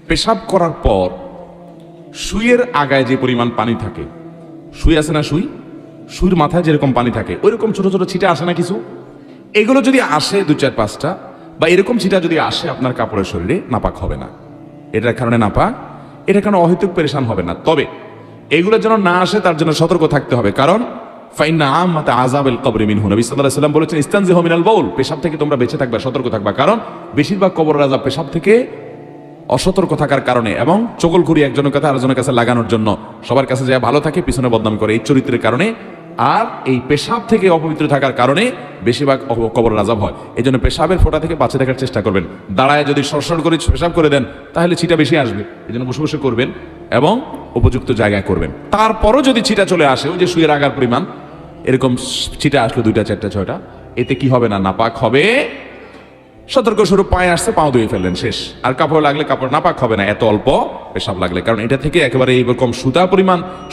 পেশাব করার পর সুইয়ের আগায় যে পরিমাণ পানি থাকে, সুই আছে না, সুইয়ের মাথায় যেরকম পানি থাকে ওইরকম ছোট ছোট ছিটা আসে না কিছু, এগুলো যদি আসে 2-4-5টা বা এরকম ছিটা যদি আসে আপনার কাপড়ের শরীরে, নাপাক হবে না। এটার কারণে নাপাক, এটার কারণে অহেতুক পেরেশান হবে না। তবে এগুলো যেন না আসে তার জন্য সতর্ক থাকতে হবে, কারণ ফাইন্না আম্মাতা আযাবিল কবরি মিনহু, নবী সাল্লাল্লাহু আলাইহি ওয়াসাল্লাম বলেছেন ইস্তানজিহু মিনাল বাউল, পেশাব থেকে তোমরা বেঁচে থাকবা, সতর্ক থাকবা, কারণ বেশিরভাগ কবরের আযাব পেশাব থেকে অসতর্ক থাকার কারণে এবং চগলখুরি একজনের কাছে আরেকজনের কাছে লাগানোর জন্য, সবার কাছে যায় ভালো থাকে পিছনে বদনাম করে, এই চরিত্রের কারণে আর এই পেশাব থেকে অপবিত্র থাকার কারণে বেশিরভাগ কবরের আযাব হয়। এই জন্য পেশাবের ফোঁটা থেকে বাঁচে থাকার চেষ্টা করবেন। দাঁড়ায় যদি সরসর করে পেশাব করে দেন তাহলে ছিটা বেশি আসবে, এই জন্য বসে বসে করবেন এবং উপযুক্ত জায়গায় করবেন। তারপরও যদি ছিটা চলে আসে, ওই যে সুইয়ের আগার পরিমাণ এরকম ছিটা আসলো 2টা 4টা 6টা, এতে কি হবে না, নাপাক হবে। সতর্ক স্বরূপ পায়ে আসছে, পাও ধুয়ে ফেললেন, শেষ। আর কাপড় লাগলে কাপড় নাপাক হবে না এত অল্প পেশাব লাগলে, কারণ এটা থেকে একেবারে এইরকম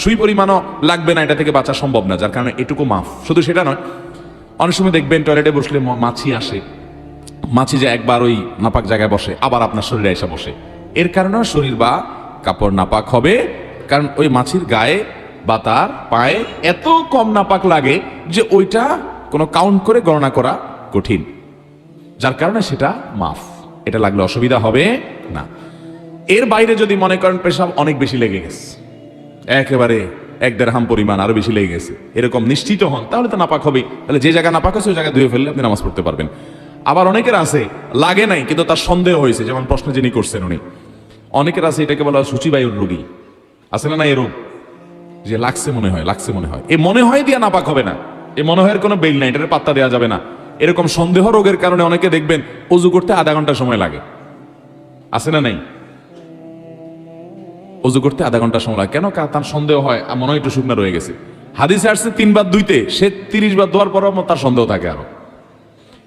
সুই পরিমাণও লাগবে না, এটা থেকে বাঁচা সম্ভব না, যার কারণে এটুকু মাফ। শুধু সেটা নয়, অনেক সময় দেখবেন টয়লেটে বসলে মাছি আসে, মাছি যে একবার ওই নাপাক জায়গায় বসে আবার আপনার শরীরে এসে বসে, এর কারণেও শরীর বা কাপড় নাপাক হবে, কারণ ওই মাছির গায়ে বা তার পায়ে এত কম নাপাক লাগে যে ওইটা কোনো কাউন্ট করে গণনা করা কঠিন, যার কারণে সেটা মাফ, এটা লাগলে অসুবিধা হবে না। এর বাইরে যদি মনে করেন পেশাব অনেক বেশি লেগে গেছে, একেবারে 1-1.5 হাম পরিমাণ আরো বেশি লেগে গেছে, এরকম নিশ্চিত হন, তাহলে তো নাপাক হবে। তাহলে যে জায়গা নাপাক আছে ওই জায়গায় ধুয়ে ফেললে আপনি নামাজ পড়তে পারবেন। আবার অনেকের আছে লাগে নাই কিন্তু তার সন্দেহ হয়েছে, যেমন প্রশ্ন যিনি করছেন উনি, অনেকের আছে এটাকে বলা হয় সূচিবায়ুর রোগী, আছে না, এ রোগ যে লাগছে মনে হয়, এই মনে হয় দিয়া নাপাক হবে না, এই মনে হয় কোনো বেল নাই, এটার পাত্তা দেওয়া যাবে না। এরকম সন্দেহ রোগের কারণে অনেকে দেখবেন ওযু করতে আধা ঘন্টা সময় লাগে, আছে না নাই, ওযু করতে আধা ঘন্টা সময় লাগে, কেন? তার সন্দেহ হয় মনে হয় একটু শুকনা রয়ে গেছে। হাদিসে আসছে 3 বার ধুইতে, সে 30 বার ধোয়ার পরও তার সন্দেহ থাকে আরো,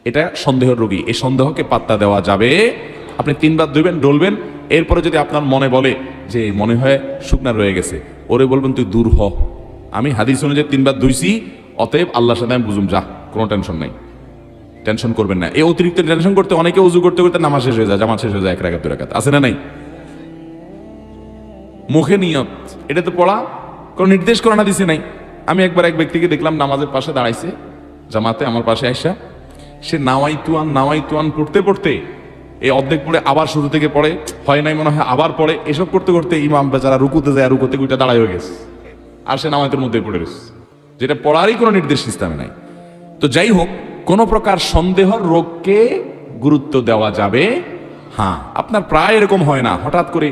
এটা সন্দেহের রোগী, এই সন্দেহকে পাত্তা দেওয়া যাবে। আপনি 3 বার ধুইবেন, ডলবেন, এরপরে যদি আপনার মনে বলে যে মনে হয় শুকনা রয়ে গেছে, ওরে বলবেন তুই দূর হ, আমি হাদিস অনুযায়ী 3 বার ধুইছি, অতএব আল্লাহর সাথে আমি বুঝুম, যা, কোনো টেনশন নাই, টেনশন করবেন না। এই অতিরিক্ত টেনশন করতে অনেকে উজু করতে করতে নামাজ শেষ হয়ে যায়, জামাত শেষ হয়ে যায় 1 রাকাত 2 রাকাত, আছে না নাই? মুখে নিয়ত, এটা তো পড়া কোনো নির্দেশ করা না দিছে নাই। আমি একবার এক ব্যক্তিকে দেখলাম নামাজের পাশে দাঁড়াইছে জামাতে, আমার পাশে আইসা সে নাওয়াইতুয়ান পড়তে পড়তে এই অর্ধেক পড়ে আবার শুরু থেকে পড়ে, হয় নাই মনে হয় আবার পড়ে, এসব করতে করতে ইমাম বেচারা রুকুতে যায়, রুকুতে গুইটা দাঁড়াই হয়ে গেছে, আর সে নামাইতের মধ্যে পড়ে গেছে, যেটা পড়ারই কোনো নির্দেশ ইসলামে নাই। তো যাই হোক, কোন প্রকার সন্দেহর রোগকে গুরুত্ব দেওয়া যাবে। হ্যাঁ, আপনার প্রায় এরকম হয় না, হঠাৎ করে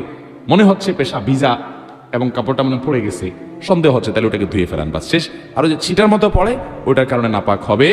মনে হচ্ছে পেশা ভিজা এবং কাপড়টা মনে পড়ে গেছে, সন্দেহ হচ্ছে, তাহলে ওটাকে ধুয়ে ফেলান, বাস শেষ। আর যে ছিটার মতো পড়ে ওটার কারণে নাপাক হবে